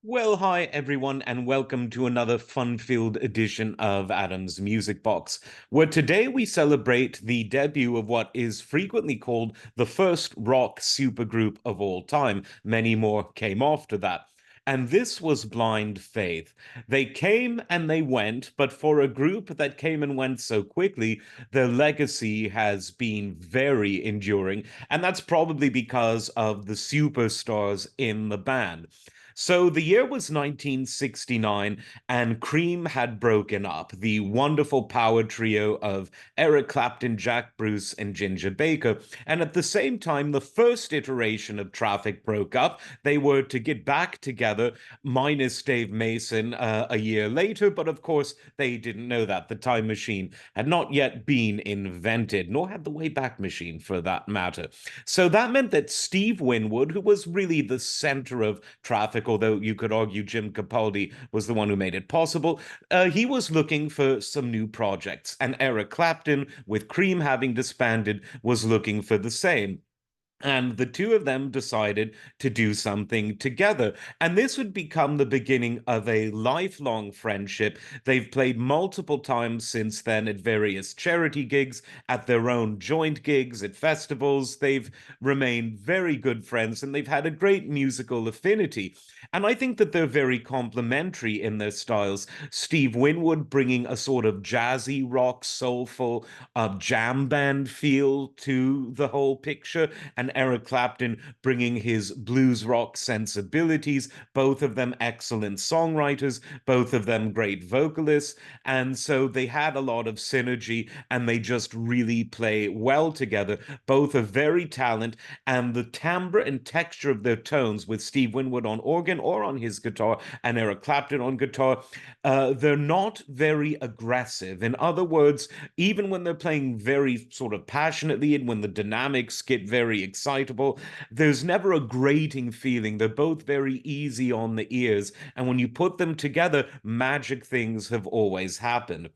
Well, hi everyone, and welcome to another fun-filled edition of Adam's Music Box, where today we celebrate the debut of what is frequently called the first rock supergroup of all time. Many more came after that. And this was Blind Faith. They came and they went, but for a group that came and went so quickly, their legacy has been very enduring. And that's probably because of the superstars in the band. So the year was 1969, and Cream had broken up, the wonderful power trio of Eric Clapton, Jack Bruce, and Ginger Baker. And at the same time, the first iteration of Traffic broke up. They were to get back together, minus Dave Mason, a year later. But of course, they didn't know that. The time machine had not yet been invented, nor had the Wayback Machine for that matter. So that meant that Steve Winwood, who was really the center of Traffic, although you could argue Jim Capaldi was the one who made it possible, he was looking for some new projects. And Eric Clapton, with Cream having disbanded, was looking for the same. And the two of them decided to do something together. And this would become the beginning of a lifelong friendship. They've played multiple times since then at various charity gigs, at their own joint gigs, at festivals. They've remained very good friends and they've had a great musical affinity. And I think that they're very complementary in their styles. Steve Winwood bringing a sort of jazzy rock, soulful, jam band feel to the whole picture, and Eric Clapton bringing his blues rock sensibilities, both of them excellent songwriters, both of them great vocalists. And so they had a lot of synergy and they just really play well together. Both are very talented, and the timbre and texture of their tones, with Steve Winwood on organ or on his guitar and Eric Clapton on guitar, they're not very aggressive. In other words, even when they're playing very sort of passionately and when the dynamics get very excitable, there's never a grating feeling. They're both very easy on the ears. And when you put them together, magic things have always happened.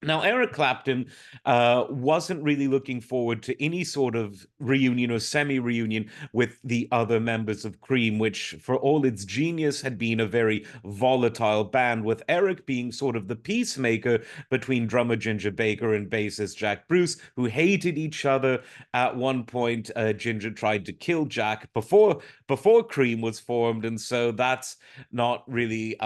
Now, Eric Clapton wasn't really looking forward to any sort of reunion or semi reunion with the other members of Cream, which, for all its genius, had been a very volatile band, with Eric being sort of the peacemaker between drummer Ginger Baker and bassist Jack Bruce, who hated each other. At one point, Ginger tried to kill Jack before Cream was formed, and so that's not really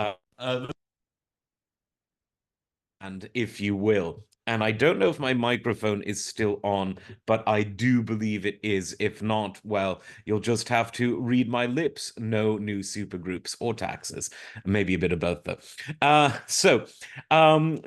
and if you will. And I don't know if my microphone is still on, but I do believe it is. If not, well, you'll just have to read my lips. No new supergroups or taxes. Maybe a bit of both, though.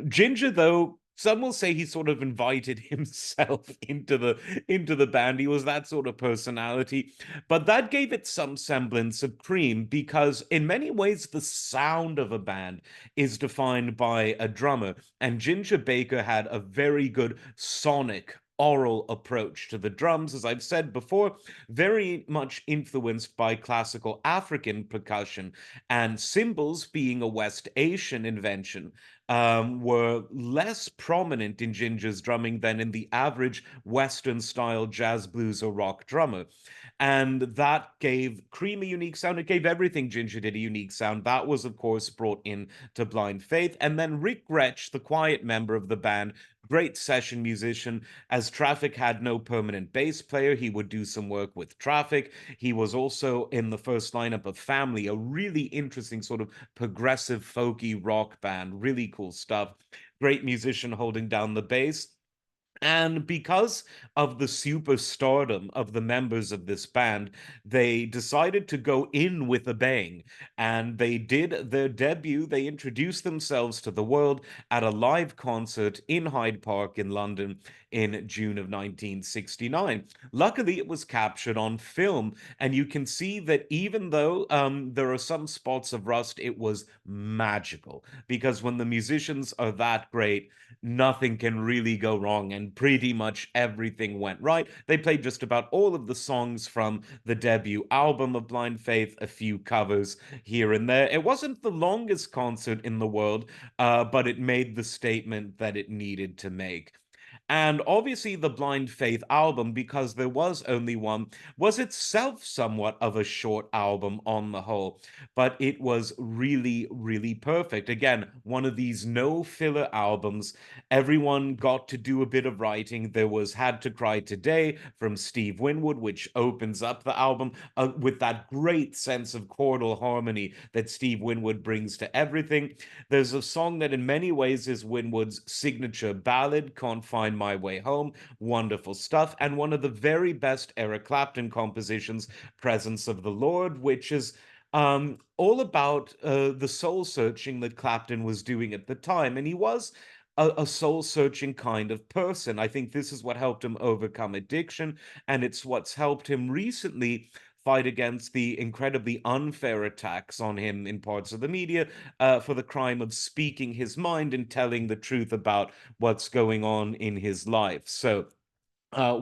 Ginger, though, some will say he sort of invited himself into the band. He was that sort of personality, but that gave it some semblance of Cream because, in many ways, the sound of a band is defined by a drummer. And Ginger Baker had a very good sonic oral approach to the drums, as I've said before, very much influenced by classical African percussion, and cymbals, being a West Asian invention, were less prominent in Ginger's drumming than in the average Western style jazz, blues, or rock drummer. And that gave Cream a unique sound. It gave everything Ginger did a unique sound. That was, of course, brought in to Blind Faith. And then Rick Gretsch, the quiet member of the band, great session musician. As Traffic had no permanent bass player, he would do some work with Traffic. He was also in the first lineup of Family, a really interesting sort of progressive folky rock band. Really cool stuff. Great musician holding down the bass. And because of the superstardom of the members of this band, they decided to go in with a bang. And they did their debut. They introduced themselves to the world at a live concert in Hyde Park in London in June of 1969. Luckily, it was captured on film. And you can see that even though there are some spots of rust, it was magical. Because when the musicians are that great, nothing can really go wrong, and pretty much everything went right. They played just about all of the songs from the debut album of Blind Faith, a few covers here and there. It wasn't the longest concert in the world, but it made the statement that it needed to make. And obviously, the Blind Faith album, because there was only one, was itself somewhat of a short album on the whole, but it was really, really perfect. Again, one of these no filler albums. Everyone got to do a bit of writing. There was Had to Cry Today from Steve Winwood, which opens up the album with that great sense of chordal harmony that Steve Winwood brings to everything. There's a song that, in many ways, is Winwood's signature ballad, Can't Find My Way Home. Wonderful stuff. And one of the very best Eric Clapton compositions, Presence of the Lord, which is all about the soul searching that Clapton was doing at the time. And he was a soul searching kind of person. I think this is what helped him overcome addiction, and it's what's helped him recently fight against the incredibly unfair attacks on him in parts of the media for the crime of speaking his mind and telling the truth about what's going on in his life. So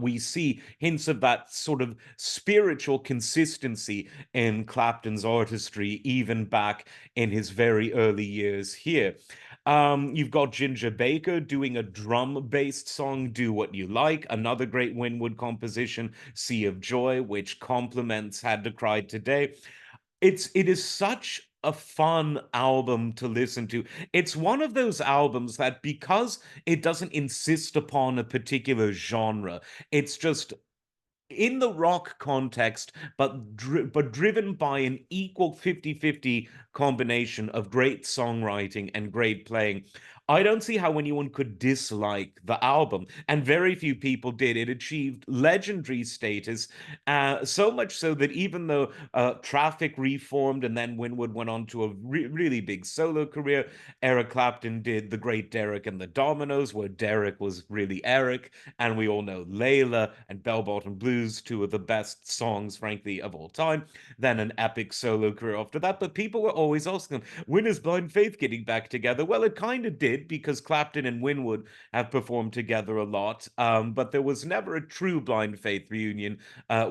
we see hints of that sort of spiritual consistency in Clapton's artistry, even back in his very early years here. You've got Ginger Baker doing a drum-based song, Do What You Like, another great Winwood composition, Sea of Joy, which complements Had to Cry Today. It is such a fun album to listen to. It's one of those albums that, because it doesn't insist upon a particular genre, it's just in the rock context, but driven by an equal 50-50 combination of great songwriting and great playing. I don't see how anyone could dislike the album, and very few people did. It achieved legendary status, so much so that even though Traffic reformed and then Winwood went on to a really big solo career, Eric Clapton did The Great Derek and the Dominoes, where Derek was really Eric, and we all know Layla and Bell Bottom Blues, two of the best songs, frankly, of all time. Then an epic solo career after that. But people were always asking, when is Blind Faith getting back together? Well, it kind of did, because Clapton and Winwood have performed together a lot. But there was never a true Blind Faith reunion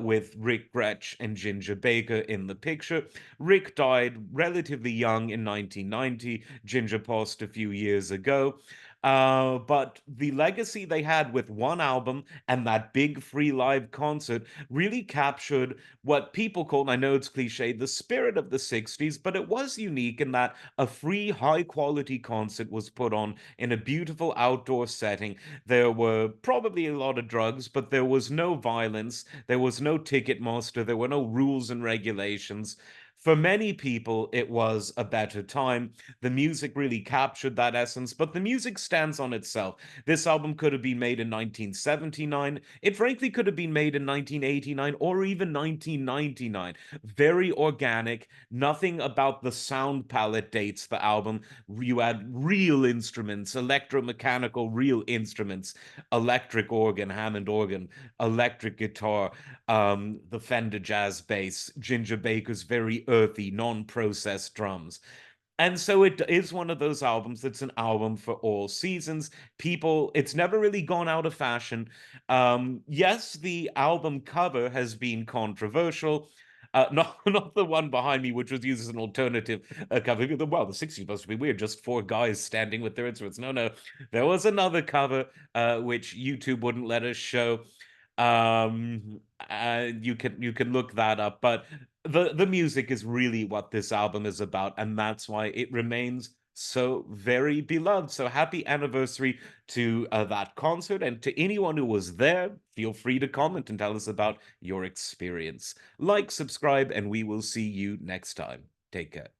with Rick Gretsch and Ginger Baker in the picture. Rick died relatively young in 1990. Ginger passed a few years ago. But the legacy they had with one album and that big free live concert really captured what people call, and I know it's cliche, the spirit of the 60s, but it was unique in that a free, high quality concert was put on in a beautiful outdoor setting. There were probably a lot of drugs, but there was no violence, there was no ticket master, there were no rules and regulations. For many people, it was a better time. The music really captured that essence, but the music stands on itself. This album could have been made in 1979. It frankly could have been made in 1989 or even 1999. Very organic. Nothing about the sound palette dates the album. You had real instruments, electromechanical, real instruments, electric organ, Hammond organ, electric guitar, the Fender Jazz bass, Ginger Baker's very earthy, non-processed drums. And so it is one of those albums that's an album for all seasons. People, it's never really gone out of fashion. Yes, the album cover has been controversial. Not not the one behind me, which was used as an alternative cover. Well, the 60s must be weird, just four guys standing with their instruments. No, no, there was another cover which YouTube wouldn't let us show. You can look that up, but the music is really what this album is about, and that's why it remains so very beloved. So happy anniversary to that concert, and to anyone who was there, feel free to comment and tell us about your experience. Like, subscribe, and we will see you next time. Take care.